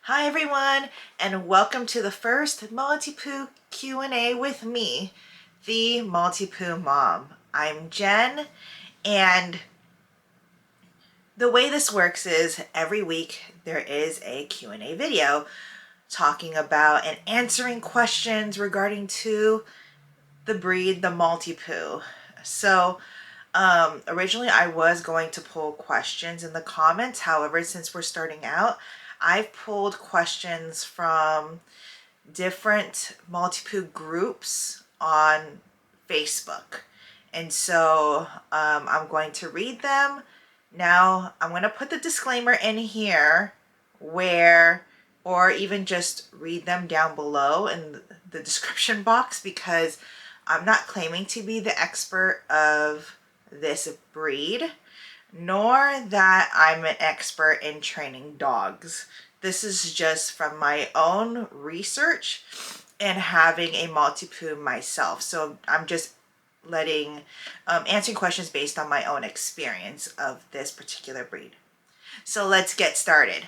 Hi everyone, and welcome to the first Maltipoo Q&A with me, the Maltipoo Mom. I'm Jen, and the way this works is every week there is a Q&A video talking about and answering questions regarding to the breed, the Maltipoo. So originally I was going to pull questions in the comments. However, since we're starting out, I've pulled questions from different Maltipoo groups on Facebook. And so I'm going to read them. Now I'm going to put the disclaimer in here where, or even just read them down below in the description box, because I'm not claiming to be the expert of this breed, nor that I'm an expert in training dogs. This is just from my own research and having a Maltipoo myself. So I'm just answering questions based on my own experience of this particular breed. So let's get started.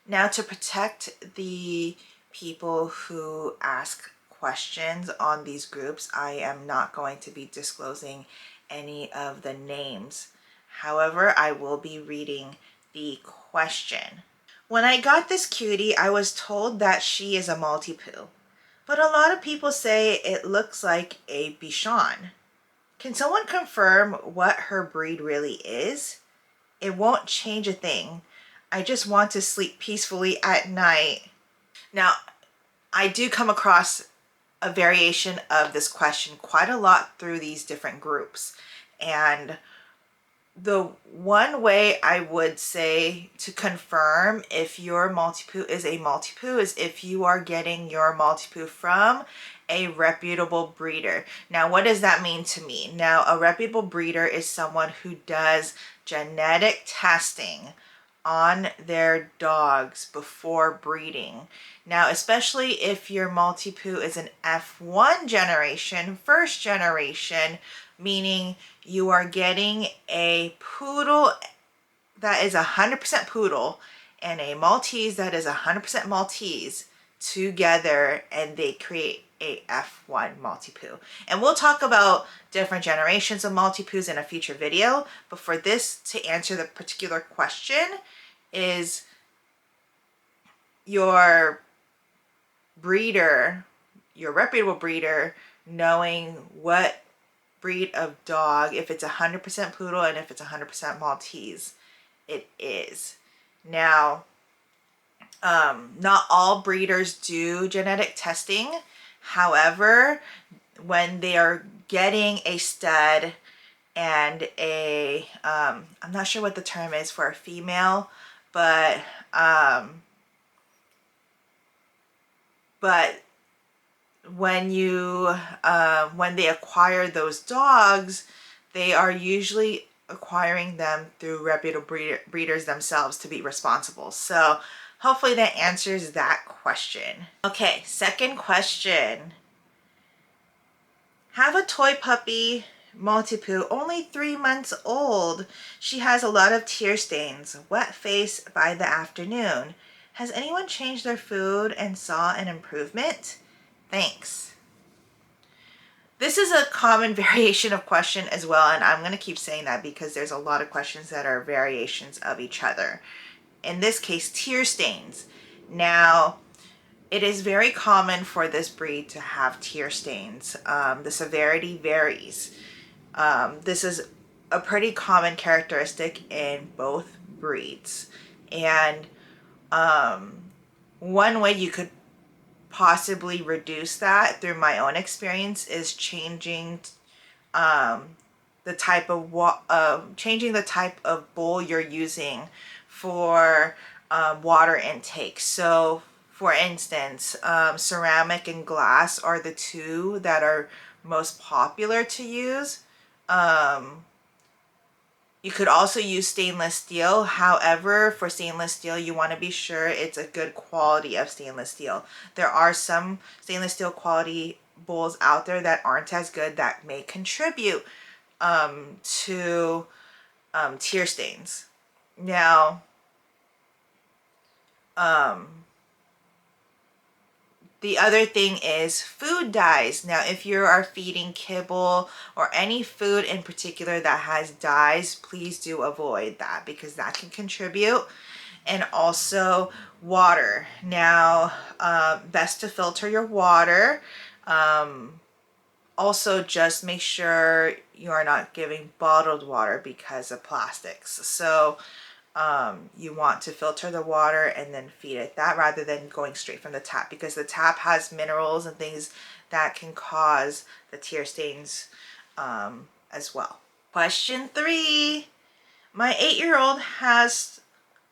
Now, to protect the people who ask questions on these groups, I am not going to be disclosing any of the names. However, I will be reading the question. When I got this cutie, I was told that she is a Maltipoo, but a lot of people say it looks like a Bichon. Can someone confirm what her breed really is? It won't change a thing. I just want to sleep peacefully at night. Now, I do come across a variation of this question quite a lot through these different groups. And the one way I would say to confirm if your Maltipoo is a Maltipoo is if you are getting your Maltipoo from a reputable breeder. Now, what does that mean to me? Now, a reputable breeder is someone who does genetic testing on their dogs before breeding. Now, especially if your Maltipoo is an F1 generation, first generation, meaning you are getting a poodle that is 100% poodle and a Maltese that is 100% Maltese together, and they create a F1 Maltipoo. And we'll talk about different generations of Maltipoos in a future video, but for this to answer the particular question is your breeder, your reputable breeder, knowing what breed of dog, if it's 100% poodle and if it's 100% Maltese, it is. Now, not all breeders do genetic testing. However, when they are getting a stud and a, I'm not sure what the term is for a female, but when you when they acquire those dogs, they are usually acquiring them through reputable breeders themselves to be responsible. So hopefully that answers that question. Okay, second question. Have a toy puppy Maltipoo, only 3 months old. She has a lot of tear stains, wet face by the afternoon. Has anyone changed their food and saw an improvement? Thanks. This is a common variation of question as well, and I'm going to keep saying that because there's a lot of questions that are variations of each other. In this case, tear stains. Now, it is very common for this breed to have tear stains. The severity varies. This is a pretty common characteristic in both breeds. And one way you could possibly reduce that through my own experience is changing the type of bowl you're using for water intake. So for instance, ceramic and glass are the two that are most popular to use. You could also use stainless steel. However, for stainless steel, you want to be sure it's a good quality of stainless steel. There are some stainless steel quality bowls out there that aren't as good that may contribute to tear stains. Now, The other thing is food dyes. Now, if you are feeding kibble or any food in particular that has dyes, please do avoid that because that can contribute. And also water. Now, best to filter your water. Also, just make sure you are not giving bottled water because of plastics. So you want to filter the water and then feed it that rather than going straight from the tap, because the tap has minerals and things that can cause the tear stains as well. Question 3. My 8-year-old has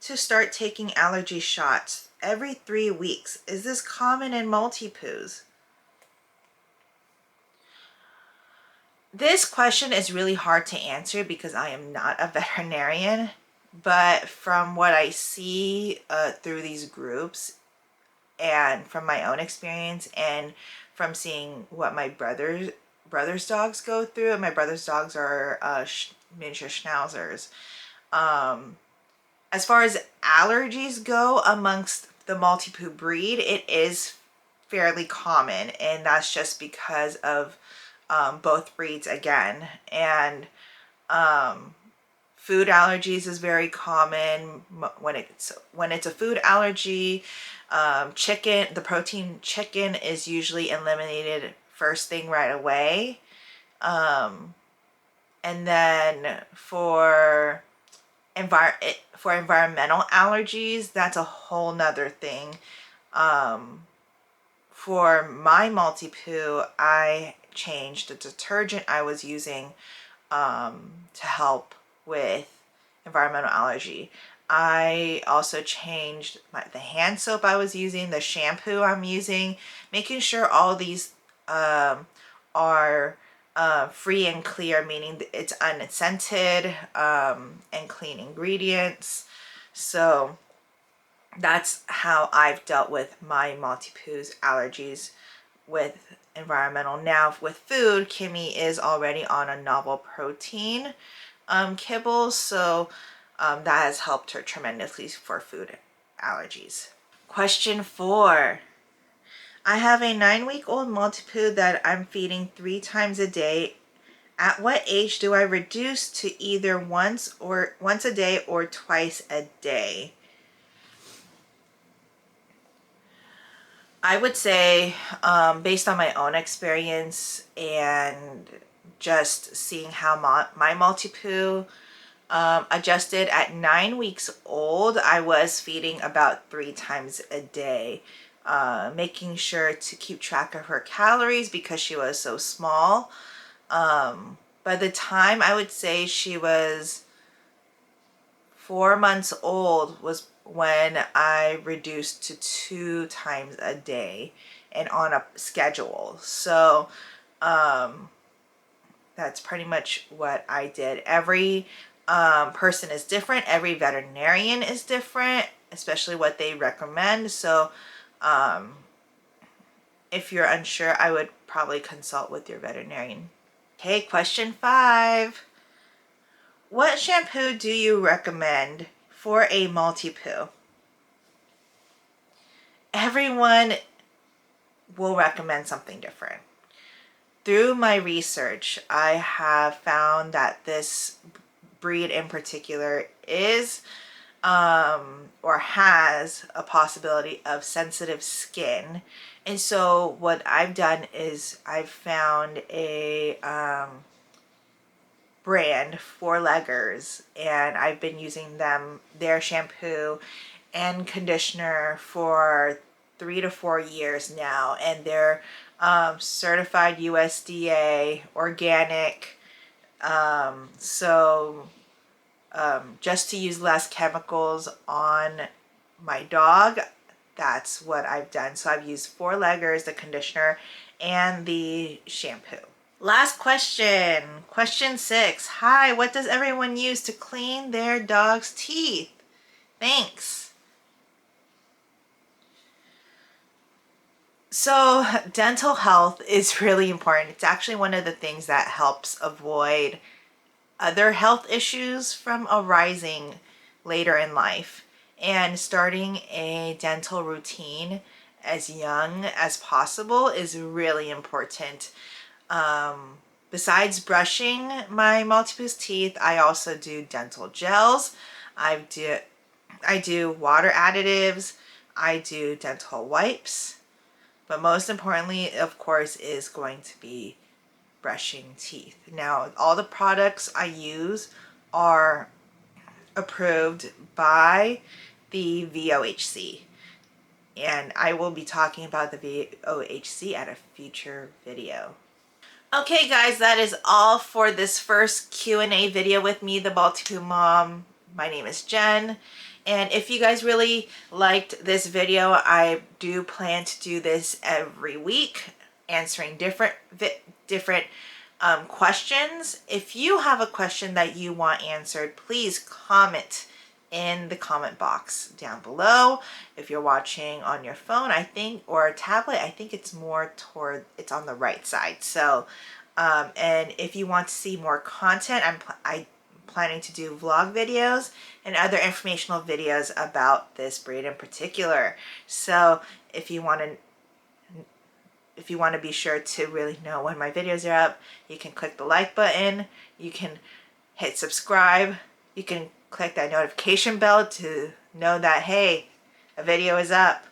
to start taking allergy shots every 3 weeks. Is this common in Maltipoos? This question is really hard to answer because I am not a veterinarian, but from what I see through these groups and from my own experience and from seeing what my brother's dogs go through, and my brother's dogs are miniature schnauzers. As far as allergies go amongst the Maltipoo breed, it is fairly common, and that's just because of both breeds again. And food allergies is very common when it's a food allergy. Chicken, the protein chicken is usually eliminated first thing right away. And then for environmental allergies, that's a whole nother thing. For my Maltipoo, I changed the detergent I was using to help with environmental allergy. I also changed the hand soap I was using, the shampoo I'm using, making sure all these are free and clear, meaning it's unscented and clean ingredients. So that's how I've dealt with my Maltipoo's allergies with environmental. Now with food, Kimmy is already on a novel protein kibble, so that has helped her tremendously for food allergies. Question 4. I have a 9-week-old Maltipoo that I'm feeding 3 times a day. At what age do I reduce to either once a day or twice a day? I would say, based on my own experience and just seeing how my Maltipoo adjusted at 9 weeks old, I was feeding about 3 times a day, making sure to keep track of her calories because she was so small. By the time I would say she was 4 months old was when I reduced to 2 times a day and on a schedule. So that's pretty much what I did. Every person is different. Every veterinarian is different, especially what they recommend. So if you're unsure, I would probably consult with your veterinarian. Okay, question 5. What shampoo do you recommend for a Maltipoo? Everyone will recommend something different. Through my research, I have found that this breed in particular is or has a possibility of sensitive skin. And so what I've done is I've found a brand, Four Leggers, and I've been using their shampoo and conditioner for 3 to 4 years now, and they're certified USDA organic. Just to use less chemicals on my dog, that's what I've done. So I've used Four Leggers, the conditioner, and the shampoo. Last question. Question 6. Hi, what does everyone use to clean their dog's teeth? Thanks. So dental health is really important. It's actually one of the things that helps avoid other health issues from arising later in life. And starting a dental routine as young as possible is really important. Besides brushing my Maltipoo's teeth, I also do dental gels. I do water additives. I do dental wipes. But most importantly, of course, is going to be brushing teeth. Now, all the products I use are approved by the VOHC. And I will be talking about the VOHC at a future video. Okay guys, that is all for this first Q&A video with me, the Maltipoo Mom. My name is Jen. And if you guys really liked this video, I do plan to do this every week, answering different questions. If you have a question that you want answered, please comment in the comment box down below. If you're watching on your phone, I think, or a tablet, I think it's more toward, it's on the right side. So, and if you want to see more content, I'm planning to do vlog videos and other informational videos about this breed in particular. So if you want to be sure to really know when my videos are up, you can click the like button, you can hit subscribe, you can click that notification bell to know that, hey, a video is up.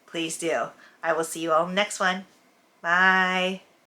Please do. I will see you all in the next one. Bye.